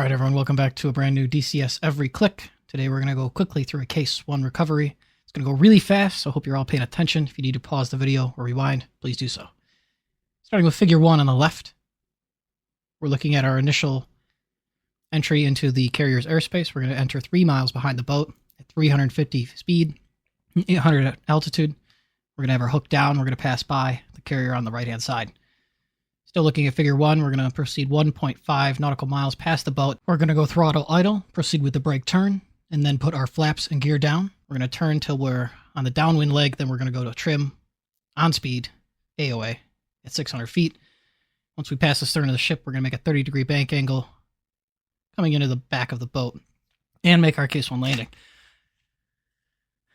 Alright everyone, welcome back to a brand new DCS Every Click. Today we're going to go quickly through a Case 1 recovery. It's going to go really fast, so I hope you're all paying attention. If you need to pause the video or rewind, please do so. Starting with Figure 1 on the left, we're looking at our initial entry into the carrier's airspace. We're going to enter 3 miles behind the boat at 350 speed, 800 at altitude. We're going to have our hook down. We're going to pass by the carrier on the right-hand side. Still looking at Figure 1, we're going to proceed 1.5 nautical miles past the boat. We're going to go throttle idle, proceed with the brake turn, and then put our flaps and gear down. We're going to turn till we're on the downwind leg, then we're going to go to trim, on speed, AOA, at 600 feet. Once we pass the stern of the ship, we're going to make a 30-degree bank angle, coming into the back of the boat, and make our Case 1 landing.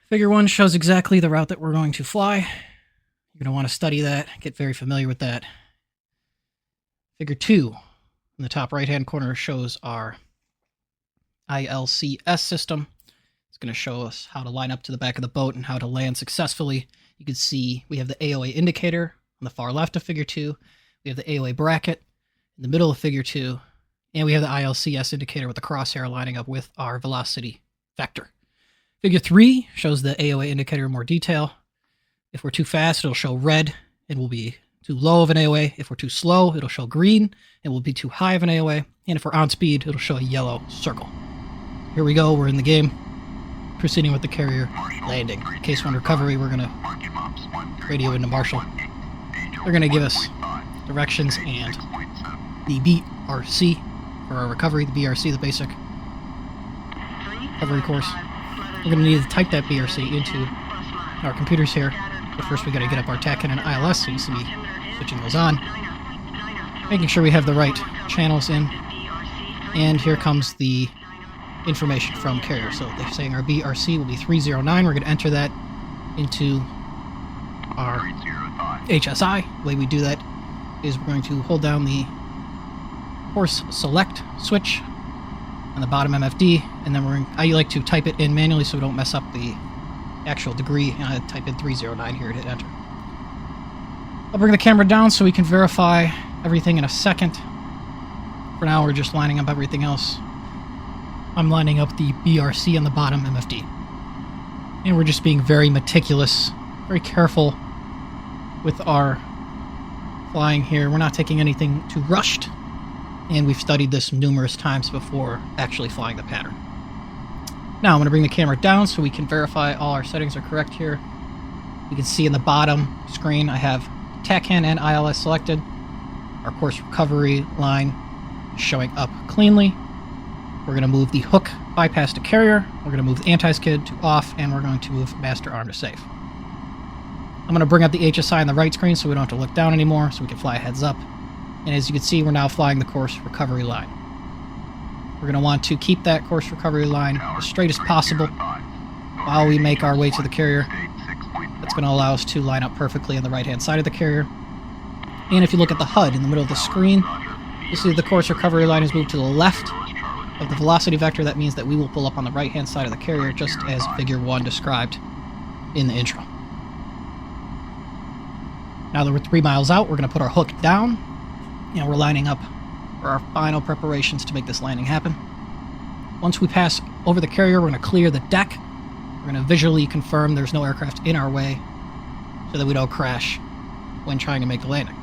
Figure 1 shows exactly the route that we're going to fly. You're going to want to study that, get very familiar with that. Figure 2 in the top right-hand corner shows our ILCS system. It's going to show us how to line up to the back of the boat and how to land successfully. You can see we have the AOA indicator on the far left of Figure 2. We have the AOA bracket in the middle of Figure 2. And we have the ILCS indicator with the crosshair lining up with our velocity vector. Figure 3 shows the AOA indicator in more detail. If we're too fast, it'll show red and we'll be too low of an AOA. If we're too slow, it'll show green and will be too high of an AOA. And if we're on speed, it'll show a yellow circle. Here we go, we're in the game. Proceeding with the carrier landing. Case 1 recovery, we're going to radio into Marshall. They're going to give us directions and the BRC for our recovery, the BRC, the basic recovery course. We're going to need to type that BRC into our computers here. But first we got to get up our TACAN and ILS, so you see me switching those on. Making sure we have the right channels in. And here comes the information from carrier. So they're saying our BRC will be 309. We're going to enter that into our HSI. The way we do that is we're going to hold down the course select switch on the bottom MFD, and then I like to type it in manually so we don't mess up the actual degree, and I type in 309 here to hit enter. I'll bring the camera down so we can verify everything in a second. For now, we're just lining up everything else. I'm lining up the BRC on the bottom MFD. And we're just being very meticulous, very careful with our flying here. We're not taking anything too rushed, and we've studied this numerous times before actually flying the pattern. Now I'm going to bring the camera down so we can verify all our settings are correct here. You can see in the bottom screen I have TACAN and ILS selected. Our course recovery line is showing up cleanly. We're going to move the hook bypass to carrier. We're going to move the anti-skid to off, and we're going to move master arm to safe. I'm going to bring up the HSI on the right screen so we don't have to look down anymore, so we can fly heads up. And as you can see, we're now flying the course recovery line. We're going to want to keep that course recovery line as straight as possible while we make our way to the carrier. That's going to allow us to line up perfectly on the right-hand side of the carrier. And if you look at the HUD in the middle of the screen, you see the course recovery line is moved to the left of the velocity vector. That means that we will pull up on the right-hand side of the carrier, just as Figure 1 described in the intro. Now that we're 3 miles out, we're going to put our hook down, and we're lining up for our final preparations to make this landing happen. Once we pass over the carrier, we're going to clear the deck. We're going to visually confirm there's no aircraft in our way so that we don't crash when trying to make the landing.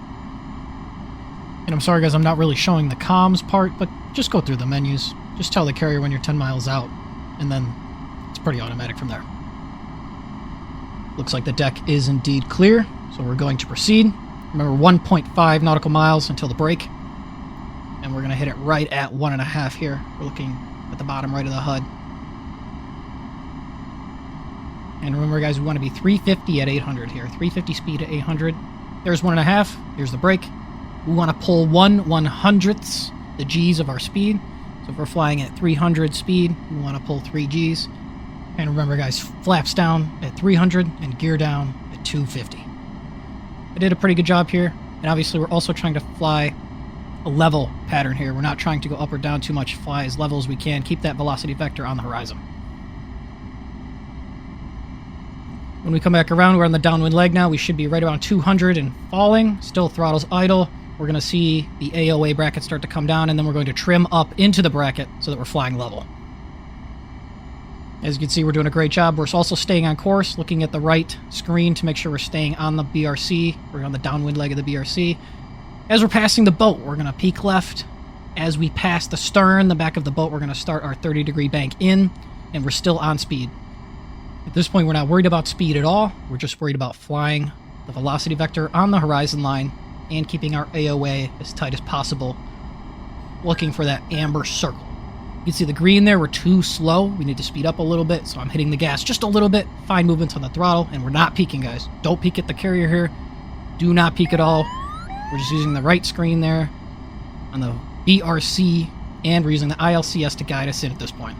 And I'm sorry guys, I'm not really showing the comms part, but just go through the menus. Just tell the carrier when you're 10 miles out, and then it's pretty automatic from there. Looks like the deck is indeed clear, so we're going to proceed. Remember, 1.5 nautical miles until the break. And we're going to hit it right at 1.5 here. We're looking at the bottom right of the HUD. And remember, guys, we want to be 350 at 800 here. 350 speed at 800. There's 1.5. Here's the brake. We want to pull 1/100ths, the G's of our speed. So if we're flying at 300 speed, we want to pull 3 G's. And remember, guys, flaps down at 300 and gear down at 250. I did a pretty good job here. And obviously, we're also trying to fly a level pattern here. We're not trying to go up or down too much. Fly as level as we can. Keep that velocity vector on the horizon. When we come back around, we're on the downwind leg now. We should be right around 200 and falling. Still throttles idle. we're going to see the AOA bracket start to come down, and then we're going to trim up into the bracket so that we're flying level. As you can see, we're doing a great job. We're also staying on course, looking at the right screen to make sure we're staying on the BRC. We're on the downwind leg of the BRC. As we're passing the boat, we're going to peak left. As we pass the stern, the back of the boat, we're going to start our 30-degree bank in, and we're still on speed. At this point, we're not worried about speed at all. We're just worried about flying the velocity vector on the horizon line and keeping our AOA as tight as possible, looking for that amber circle. You can see the green there, we're too slow. We need to speed up a little bit, so I'm hitting the gas just a little bit. Fine movements on the throttle, and we're not peaking, guys. Don't peak at the carrier here. Do not peak at all. We're just using the right screen there on the BRC, and we're using the ILCS to guide us in at this point.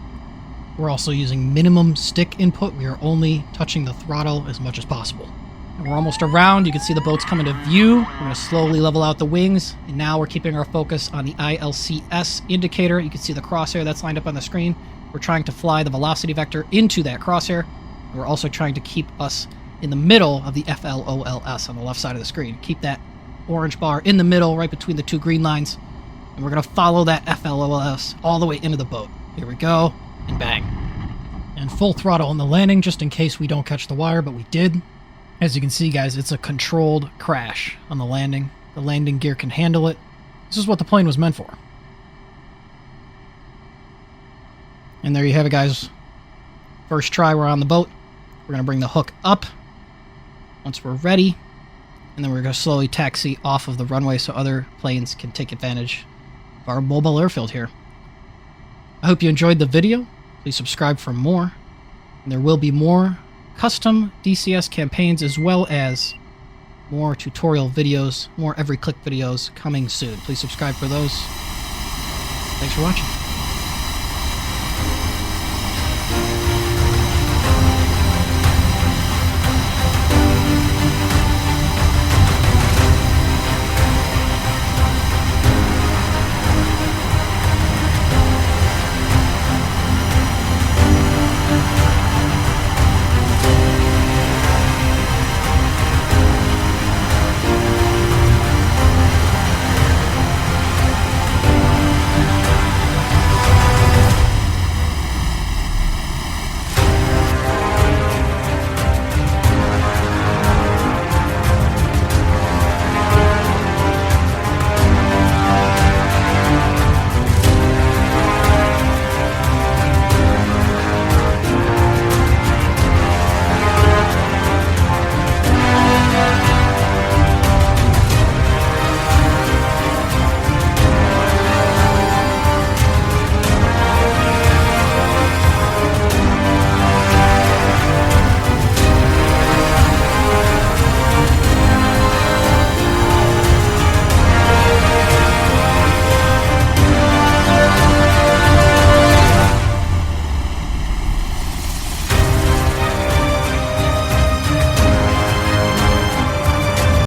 We're also using minimum stick input. We are only touching the throttle as much as possible. And we're almost around. You can see the boats come into view. We're going to slowly level out the wings. And now we're keeping our focus on the ILCS indicator. You can see the crosshair that's lined up on the screen. We're trying to fly the velocity vector into that crosshair. And we're also trying to keep us in the middle of the FLOLS on the left side of the screen. Keep that orange bar in the middle, right between the two green lines. And we're going to follow that FLOLS all the way into the boat. Here we go. And bang. And full throttle on the landing, just in case we don't catch the wire, but we did. As you can see, guys, it's a controlled crash on the landing. The landing gear can handle it. This is what the plane was meant for. And there you have it, guys. First try, we're on the boat. We're going to bring the hook up once we're ready. And then we're going to slowly taxi off of the runway so other planes can take advantage of our mobile airfield here. I hope you enjoyed the video. Please subscribe for more. And there will be more custom DCS campaigns as well as more tutorial videos, more every click videos coming soon. Please subscribe for those. Thanks for watching.